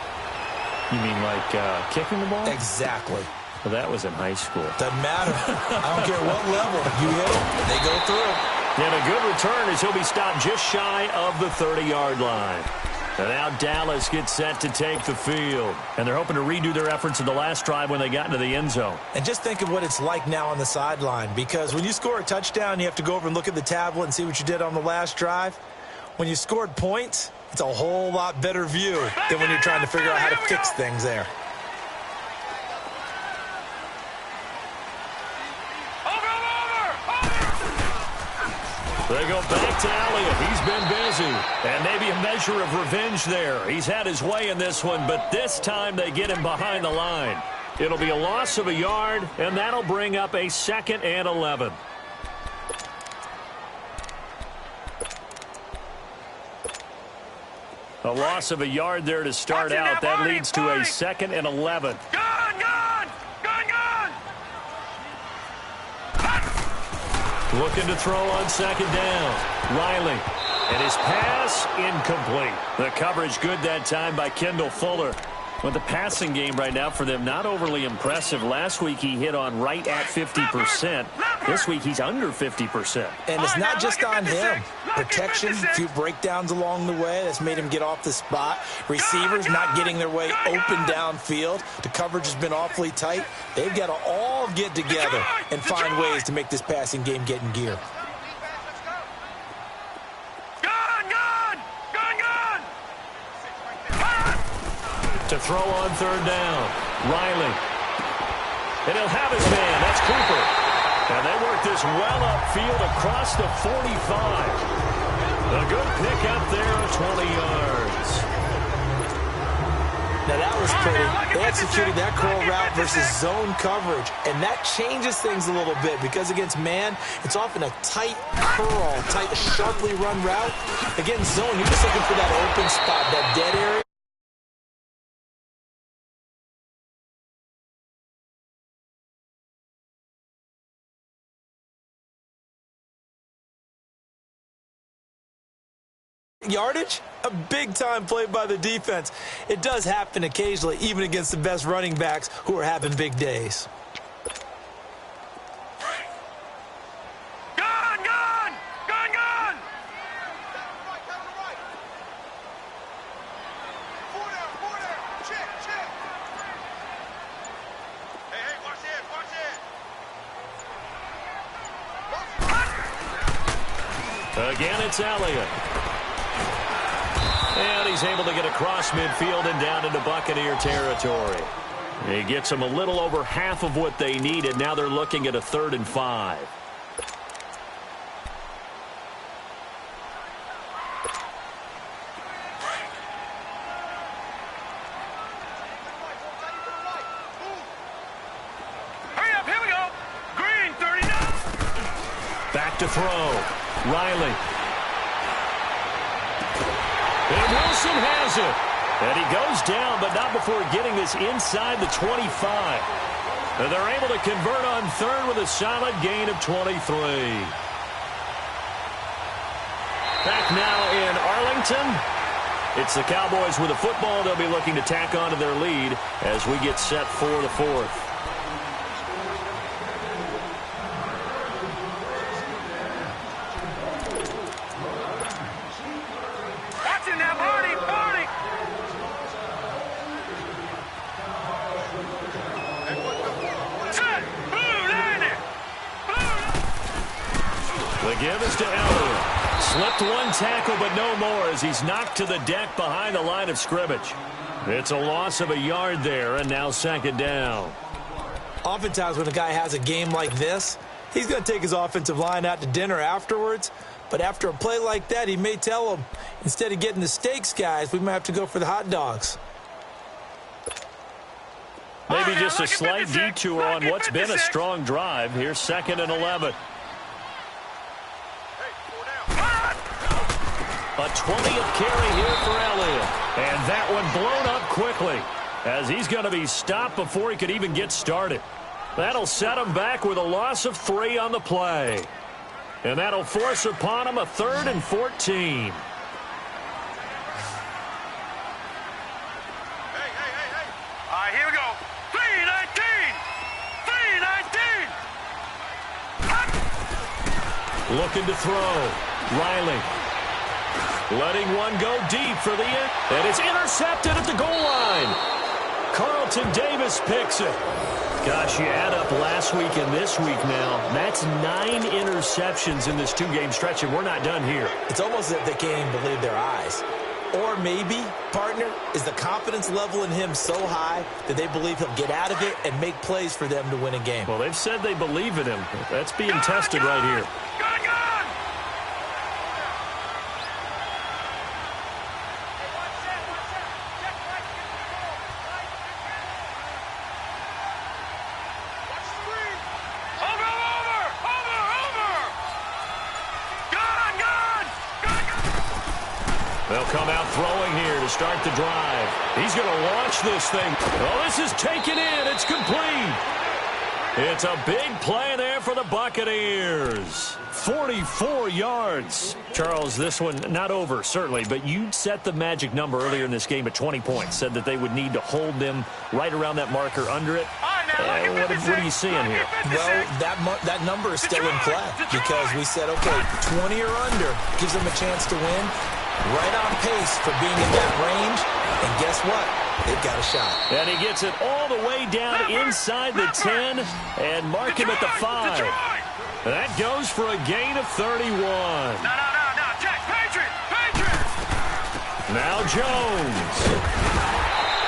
You mean like kicking the ball? Exactly. Well, that was in high school. Doesn't matter. I don't care what level. You hit them, they go through. And a good return as he'll be stopped just shy of the 30-yard line. And now Dallas gets set to take the field. And they're hoping to redo their efforts in the last drive when they got into the end zone. And just think of what it's like now on the sideline, because when you score a touchdown, you have to go over and look at the tablet and see what you did on the last drive. When you scored points, it's a whole lot better view than when you're trying to figure out how to fix things there. They go back to Elliott. He's been busy. And maybe a measure of revenge there. He's had his way in this one, but this time they get him behind the line. It'll be a loss of a yard, and that'll bring up a 2nd and 11. A loss of a yard there to start out. That leads to a 2nd and 11. Looking to throw on 2nd down. Riley. And his pass incomplete. The coverage good that time by Kendall Fuller. With the passing game right now for them, not overly impressive. Last week he hit on right at 50%. This week he's under 50%. And it's not just on him. Protection, a few breakdowns along the way. That's made him get off the spot. Receivers not getting their way open downfield. The coverage has been awfully tight. They've got to all get together and find ways to make this passing game get in gear. To throw on 3rd down. Riley. And he'll have his man. That's Cooper. And they work this well upfield across the 45. A good pick up there of 20 yards. Now that was pretty. They executed that curl route versus zone coverage. And that changes things a little bit because against man, it's often a tight curl, tight, sharply run route. Against zone, you're just looking for that open spot, that dead area. Yardage, a big-time play by the defense. It does happen occasionally, even against the best running backs who are having big days. Again, it's Elliott. And he's able to get across midfield and down into Buccaneer territory. He gets them a little over half of what they needed. Now they're looking at a 3rd and 5. Hurry up, here we go. Green, 39. Back to throw. Riley. And Wilson has it. And he goes down, but not before getting this inside the 25. And they're able to convert on 3rd with a solid gain of 23. Back now in Arlington. It's the Cowboys with the football. They'll be looking to tack on to their lead as we get set for the 4th. Give is to Elliott. Slipped one tackle, but no more as he's knocked to the deck behind the line of scrimmage. It's a loss of a yard there, and now 2nd down. Oftentimes when a guy has a game like this, he's going to take his offensive line out to dinner afterwards. But after a play like that, he may tell them, instead of getting the steaks, guys, we might have to go for the hot dogs. Maybe just a slight detour on what's been a strong drive. Here's 2nd and 11. A 20th carry here for Elliott. And that one blown up quickly as he's going to be stopped before he could even get started. That'll set him back with a loss of 3 on the play. And that'll force upon him a 3rd and 14. Here we go. 3-19. 3-19. Looking to throw. Riley. Letting one go deep for the end. And it's intercepted at the goal line. Carlton Davis picks it. Gosh, you add up last week and this week now. That's 9 interceptions in this 2-game stretch, and we're not done here. It's almost as if they can't even believe their eyes. Or maybe, partner, is the confidence level in him so high that they believe he'll get out of it and make plays for them to win a game. Well, they've said they believe in him. That's being tested right here. They'll come out throwing here to start the drive. He's going to launch this thing. Oh, this is taken in. It's complete. It's a big play there for the Buccaneers. 44 yards. Charles, this one not over, certainly, but you set the magic number earlier in this game at 20 points. Said that they would need to hold them right around that marker under it. What are you seeing here? Well, that number is still in play because we said, okay, 20 or under gives them a chance to win. Right on pace for being in that range. And guess what? They've got a shot. And he gets it all the way down inside the 10 and mark him at the 5. That goes for a gain of 31. No. Check. Patriot. Now Jones.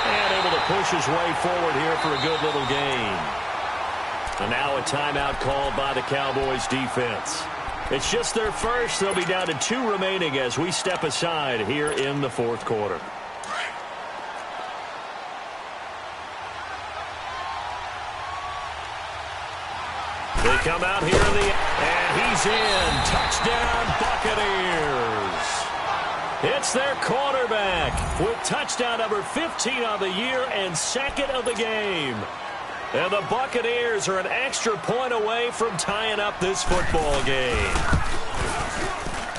And able to push his way forward here for a good little gain. And now a timeout called by the Cowboys defense. It's just their first. They'll be down to 2 remaining as we step aside here in the 4th quarter. They come out here and he's in. Touchdown, Buccaneers. It's their quarterback with touchdown number 15 on the year and 2nd of the game. And the Buccaneers are an extra point away from tying up this football game.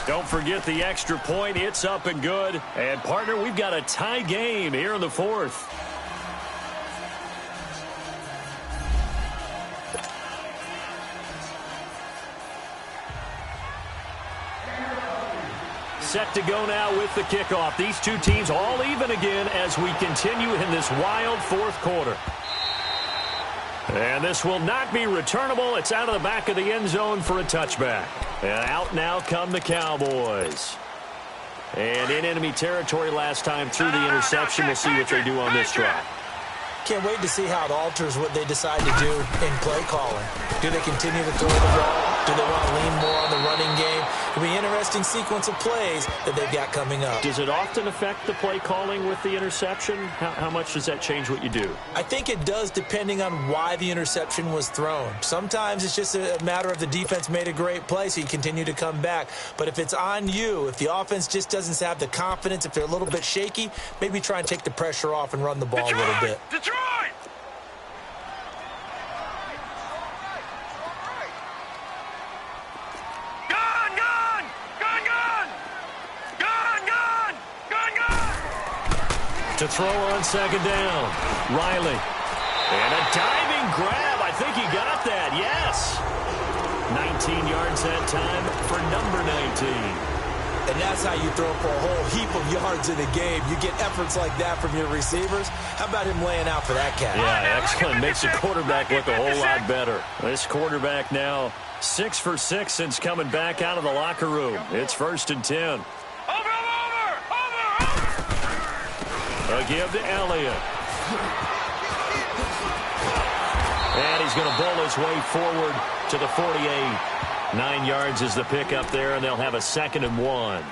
Don't forget the extra point. It's up and good. And, partner, we've got a tie game here in the 4th. Set to go now with the kickoff. These two teams all even again as we continue in this wild 4th quarter. And this will not be returnable. It's out of the back of the end zone for a touchback. And out now come the Cowboys. And in enemy territory last time through the interception. We'll see what they do on this drive. Can't wait to see how it alters what they decide to do in play calling. Do they continue to throw the ball? Do they want to lean more on the running game? It'll be an interesting sequence of plays that they've got coming up. Does it often affect the play calling with the interception? How much does that change what you do? I think it does depending on why the interception was thrown. Sometimes it's just a matter of the defense made a great play, so you continue to come back. But if it's on you, if the offense just doesn't have the confidence, if they're a little bit shaky, maybe try and take the pressure off and run the ball a little bit. Detroit! To throw on 2nd down. Riley. And a diving grab. I think he got that. Yes. 19 yards that time for number 19. And that's how you throw for a whole heap of yards in a game. You get efforts like that from your receivers. How about him laying out for that catch? Yeah, excellent. Makes the quarterback look a whole lot better. This quarterback now 6 for 6 since coming back out of the locker room. It's 1st and 10. A give to Elliott. And he's going to bowl his way forward to the 48. 9 yards is the pickup there, and they'll have a 2nd and 1.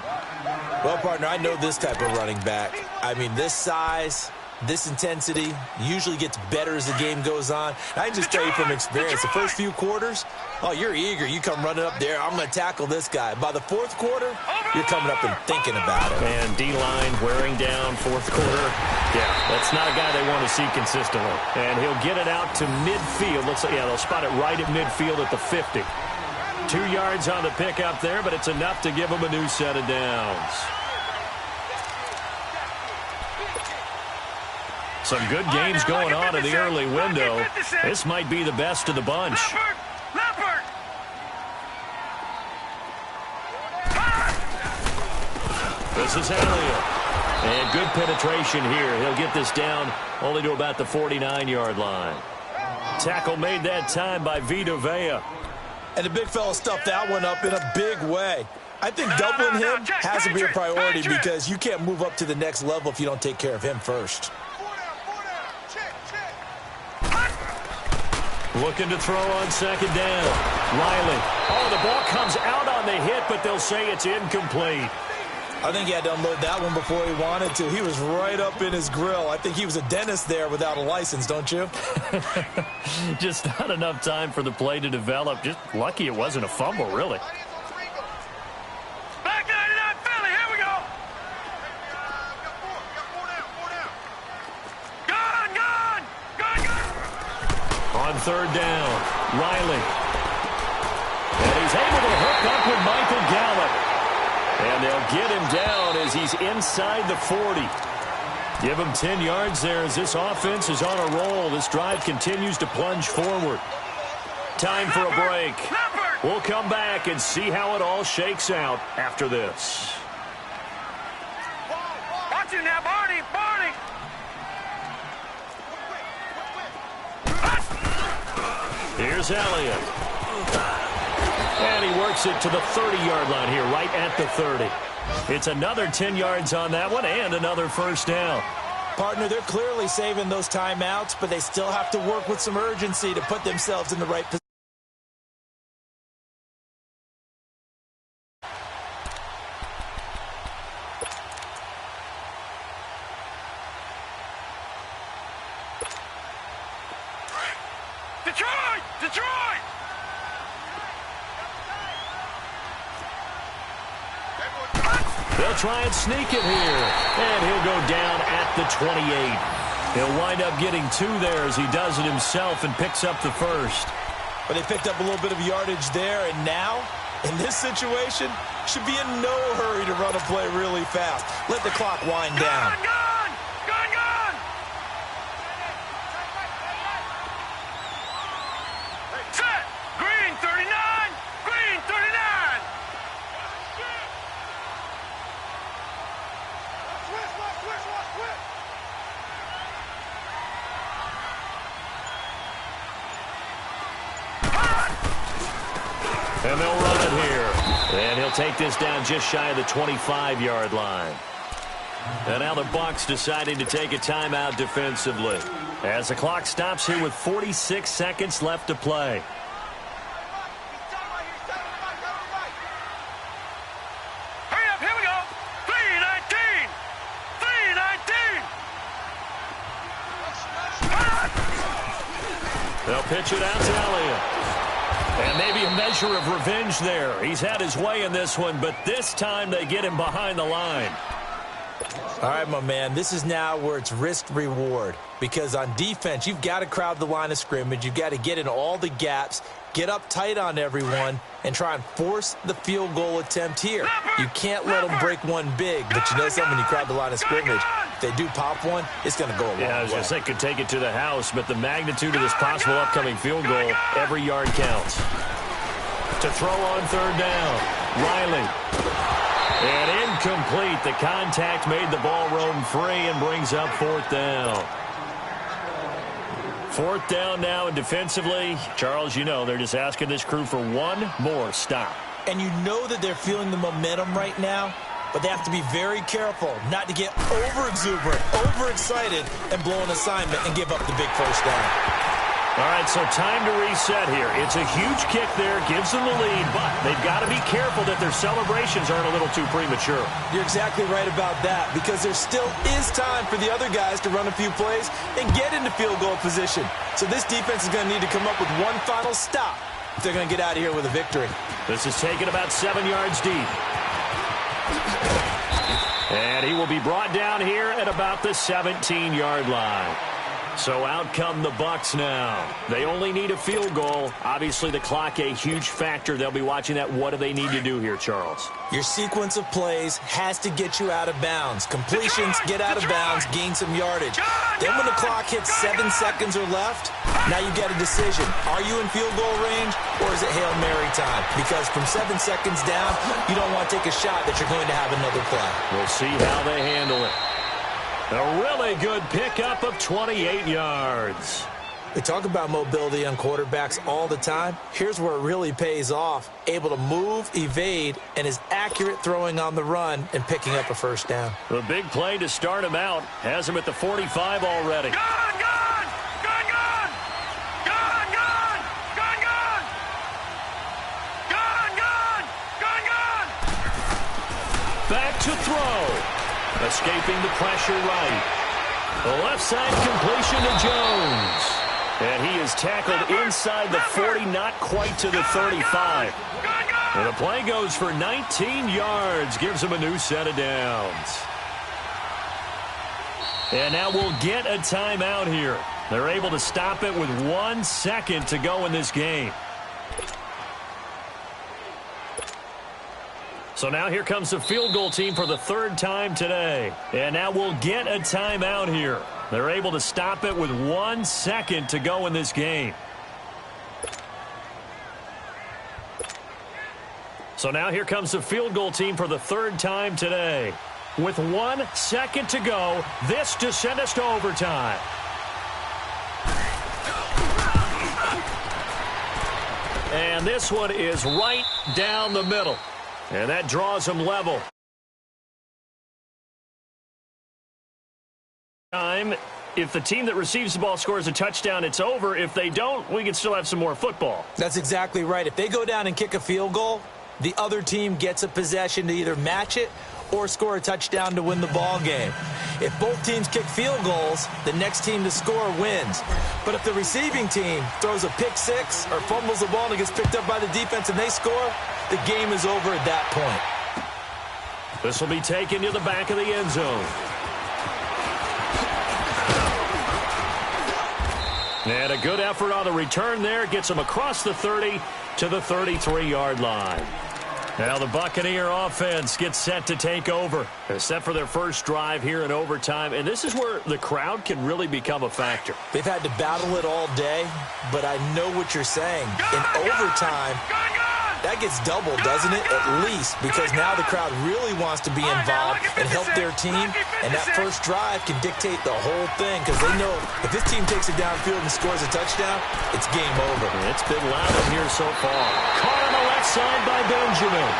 Well, partner, I know this type of running back. I mean, this size, This intensity usually gets better as the game goes on. I can just tell you from experience, the first few quarters, oh, you're eager. You come running up there, I'm going to tackle this guy. By the fourth quarter, you're coming up and thinking about it. And D-line wearing down fourth quarter. Yeah, that's not a guy they want to see consistently. And he'll get it out to midfield. Looks like, yeah, they'll spot it right at midfield at the 50. 2 yards on the pickup there, but it's enough to give them a new set of downs. Some good games going on in the early window. This might be the best of the bunch. This is Elliott. And good penetration here. He'll get this down only to about the 49-yard line. Tackle made that time by Vita Vea. And the big fella stuffed that one up in a big way. I think doubling him has to be a priority because you can't move up to the next level if you don't take care of him first. Looking to throw on second down. Riley. Oh, the ball comes out on the hit, but they'll say it's incomplete. I think he had to unload that one before he wanted to. He was right up in his grill. I think he was a dentist there without a license, don't you? Just not enough time for the play to develop. Just lucky it wasn't a fumble, really. Back 99 Philly, here we go. Gone. On third down, Riley. And he's able to hook up with Michael Gallup. And they'll get him down as he's inside the 40. Give him 10 yards there as this offense is on a roll. This drive continues to plunge forward. Time for a break. We'll come back and see how it all shakes out after this. Watch it now, Barney. Here's Elliott. And he works it to the 30-yard line here, right at the 30. It's another 10 yards on that one and another first down. Partner, they're clearly saving those timeouts, but they still have to work with some urgency to put themselves in the right position. Detroit! They'll try and sneak it here. And he'll go down at the 28. He'll wind up getting 2 there as he does it himself and picks up the first. But they picked up a little bit of yardage there, and now, in this situation, should be in no hurry to run a play really fast. Let the clock wind down. Gone! Set! Green 39! Green 39! And they'll run it here. And he'll take this down just shy of the 25-yard line. And now the Bucs deciding to take a timeout defensively as the clock stops here with 46 seconds left to play. Hurry up, here we go! 3:19! 3:19! They'll pitch it out to Elliott. And maybe a measure of revenge there. He's had his way in this one, but this time they get him behind the line. All right, my man, this is now where it's risk-reward. Because on defense, you've got to crowd the line of scrimmage. You've got to get in all the gaps, get up tight on everyone, and try and force the field goal attempt here. You can't let them break one big, but you know something, when you crowd the line of scrimmage, if they do pop one, it's going to go a long way. Yeah, I was going to say, could take it to the house, but the magnitude of this possible upcoming field goal, every yard counts. To throw on third down, Riley. And incomplete. The contact made the ball roam free and brings up fourth down. Fourth down now, and defensively, Charles, you know, they're just asking this crew for one more stop. And you know that they're feeling the momentum right now, but they have to be very careful not to get over-exuberant, overexcited, and blow an assignment and give up the big first down. All right, so time to reset here. It's a huge kick there, gives them the lead, but they've got to be careful that their celebrations aren't a little too premature. You're exactly right about that, because there still is time for the other guys to run a few plays and get into field goal position. So this defense is going to need to come up with one final stop if they're going to get out of here with a victory. This is taken about 7 yards deep. And he will be brought down here at about the 17-yard line. So out come the Bucs now. They only need a field goal. Obviously, the clock a huge factor. They'll be watching that. What do they need to do here, Charles? Your sequence of plays has to get you out of bounds. Completions, get out of bounds, gain some yardage. Then when the clock hits 7 seconds or left, now you get a decision. Are you in field goal range, or is it Hail Mary time? Because from 7 seconds down, you don't want to take a shot that you're going to have another play. We'll see how they handle it. A really good pickup of 28 yards. We talk about mobility on quarterbacks all the time. Here's where it really pays off. Able to move, evade, and is accurate throwing on the run and picking up a first down. The big play to start him out has him at the 45 already. Gone, gone! Gone, gone! Gone, gone! Gone, gone! Gone, gone! Gone, gone! Back to throw. Escaping the pressure right. The left side completion to Jones. And he is tackled inside the 40, not quite to the 35. And the play goes for 19 yards, gives him a new set of downs. And now we'll get a timeout here. They're able to stop it with 1 second to go in this game. So now here comes the field goal team for the 3rd time today. And now we'll get a timeout here. They're able to stop it with 1 second to go in this game. So now here comes the field goal team for the 3rd time today. With 1 second to go, this to send us to overtime. And this one is right down the middle. And that draws them level. If the team that receives the ball scores a touchdown, it's over. If they don't, we can still have some more football. That's exactly right. If they go down and kick a field goal, the other team gets a possession to either match it or score a touchdown to win the ball game. If both teams kick field goals, the next team to score wins. But if the receiving team throws a pick six or fumbles the ball and it gets picked up by the defense and they score, the game is over at that point. This will be taken to the back of the end zone. And a good effort on the return there. Gets them across the 30 to the 33-yard line. Now the Buccaneer offense gets set to take over. They're set for their first drive here in overtime. And this is where the crowd can really become a factor. They've had to battle it all day, but I know what you're saying. In overtime, that gets doubled, doesn't it? At least, because now the crowd really wants to be involved and help their team, and that first drive can dictate the whole thing because they know if this team takes it downfield and scores a touchdown, it's game over. It's been loud in here so far. Caught on the left side by Benjamin.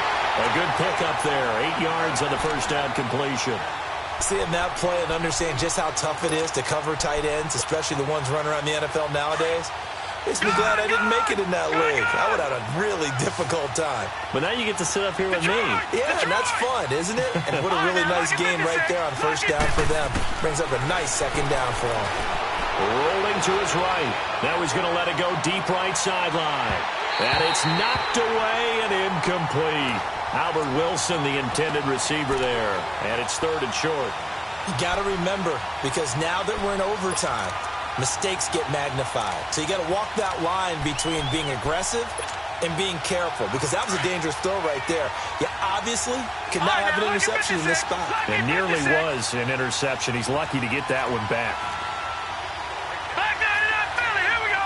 A good pickup there. 8 yards on the first down completion. Seeing that play and understanding just how tough it is to cover tight ends, especially the ones running around the NFL nowadays, makes me glad I didn't make it in that league. I would have had a really difficult time. But now you get to sit up here with me. Yeah, and that's fun, isn't it? And what a really nice game right there on first down for them. Brings up a nice second down for them. Rolling to his right. Now he's going to let it go deep right sideline. And it's knocked away and incomplete. Albert Wilson, the intended receiver there. And it's 3rd and short. You got to remember, because now that we're in overtime, mistakes get magnified. So you got to walk that line between being aggressive and being careful, because that was a dangerous throw right there. You obviously could not have an interception in this spot. It nearly was an interception. He's lucky to get that one back. Back down to that Philly. Here we go.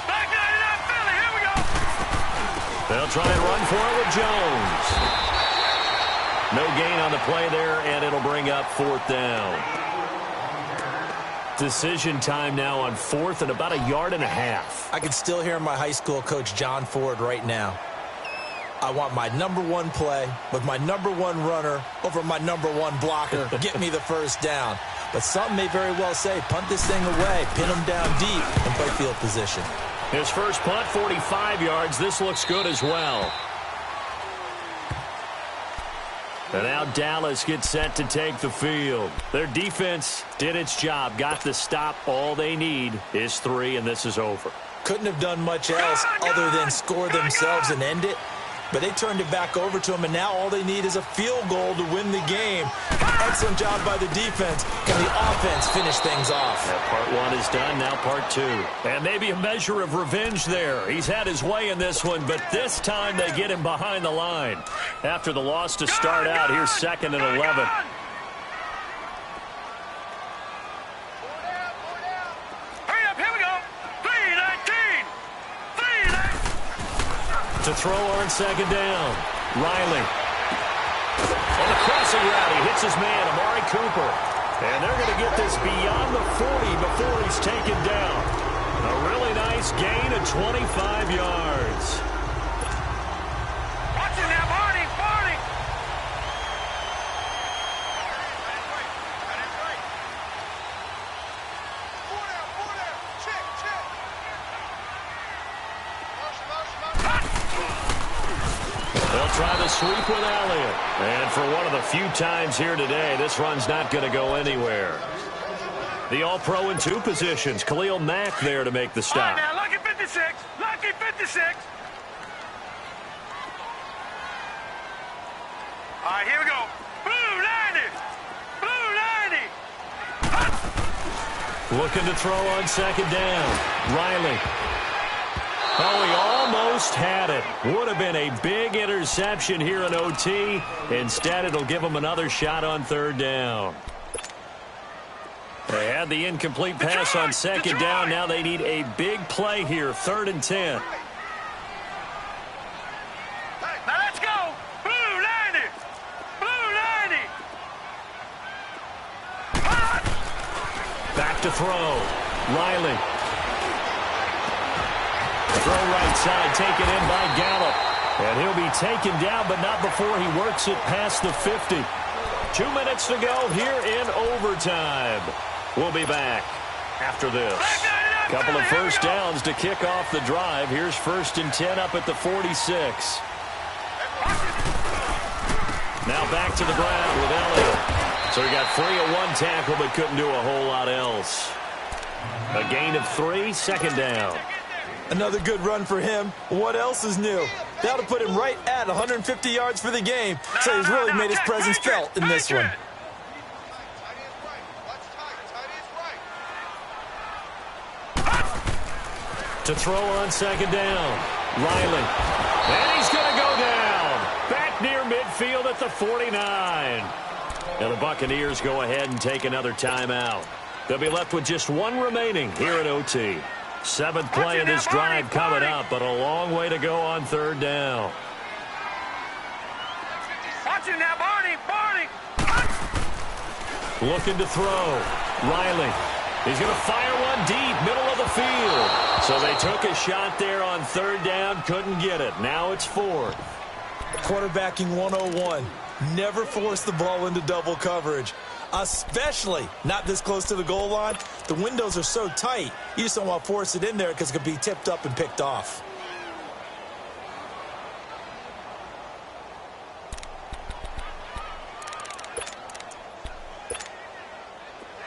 Back down to that Philly. Here we go. They'll try and run for it with Jones. No gain on the play there, and it'll bring up 4th down. Decision time now on 4th and about 1.5 yards. I can still hear my high school coach, John Ford, right now. I want my number one play with my number one runner over my number one blocker. Get me the first down. But some may very well say, punt this thing away, pin them down deep, and play field position. His first punt, 45 yards. This looks good as well. And now Dallas gets set to take the field. Their defense did its job, got the stop. All they need is 3, and this is over. Couldn't have done much else other than score themselves and end it. But they turned it back over to them, and now all they need is a field goal to win the game. Excellent job by the defense. Can the offense finish things off? That part 1 is done, now part 2. And maybe a measure of revenge there. He's had his way in this one, but this time they get him behind the line. After the loss to start out, here's 2nd and 11. To throw on 2nd down. Riley. On the crossing route, he hits his man, Amari Cooper. And they're going to get this beyond the 40 before he's taken down. A really nice gain of 25 yards. Watch it now, Barney, Barney. Check, check. They'll try the sweep with Elliott. And for one of the few times here today, this run's not going to go anywhere. The All-Pro in 2 positions. Khalil Mack there to make the stop. All right, now, lucky 56. Lucky 56. All right, here we go. Blue 90. Blue 90. Looking to throw on 2nd down. Riley. Oh, he almost had it. Would have been a big interception here in OT. Instead, it'll give him another shot on 3rd down. They had the incomplete pass on 2nd down. Now they need a big play here, 3rd and 10. Now let's go. Blue 90. Blue 90. Back to throw. Riley. Throw right side, taken in by Gallup. And he'll be taken down, but not before he works it past the 50. 2 minutes to go here in overtime. We'll be back after this. Couple of first downs to kick off the drive. Here's 1st and 10 up at the 46. Now back to the ground with Elliott. So he got free of 1 tackle, but couldn't do a whole lot else. A gain of 3, 2nd down. Another good run for him. What else is new? That'll put him right at 150 yards for the game. So he's really made his presence felt in this one. To throw on 2nd down. Riley. And he's going to go down. Back near midfield at the 49. And the Buccaneers go ahead and take another timeout. They'll be left with just 1 remaining here at OT. 7th play of this drive coming up, but a long way to go on 3rd down. Watch it now, Barney, Barney. Looking to throw. Riley. He's going to fire one deep, middle of the field. So they took a shot there on 3rd down, couldn't get it. Now it's 4th. Quarterbacking 101. Never force the ball into double coverage, especially not this close to the goal line. The windows are so tight, you just don't want to force it in there because it could be tipped up and picked off.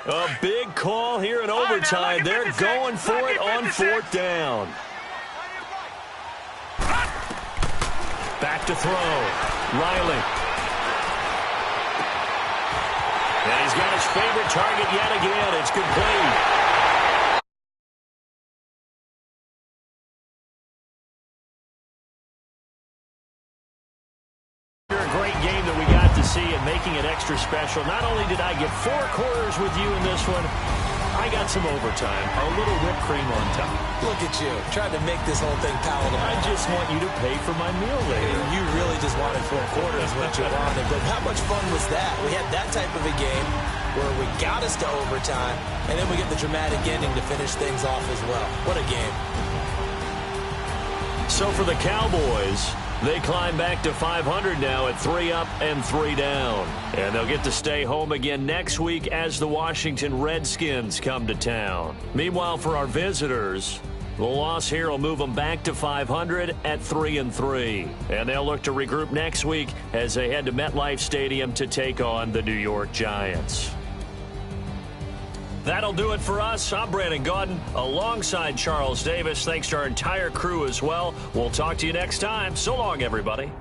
A big call here in overtime. They're going for it on 4th down. Back to throw. Riley. And he's got his favorite target yet again. It's complete. A great game that we got to see and making it extra special. Not only did I get 4 quarters with you in this one, I got some overtime, a little whipped cream on top. Look at you, trying to make this whole thing palatable. I just want you to pay for my meal later. You really just wanted 4 quarters, what you wanted. But how much fun was that? We had that type of a game where we got us to overtime, and then we get the dramatic ending to finish things off as well. What a game. So for the Cowboys, they climb back to 500 now at 3 up and 3 down. And they'll get to stay home again next week as the Washington Redskins come to town. Meanwhile, for our visitors, the loss here will move them back to 500 at 3-3. And they'll look to regroup next week as they head to MetLife Stadium to take on the New York Giants. That'll do it for us. I'm Brandon Gaudin alongside Charles Davis. Thanks to our entire crew as well. We'll talk to you next time. So long, everybody.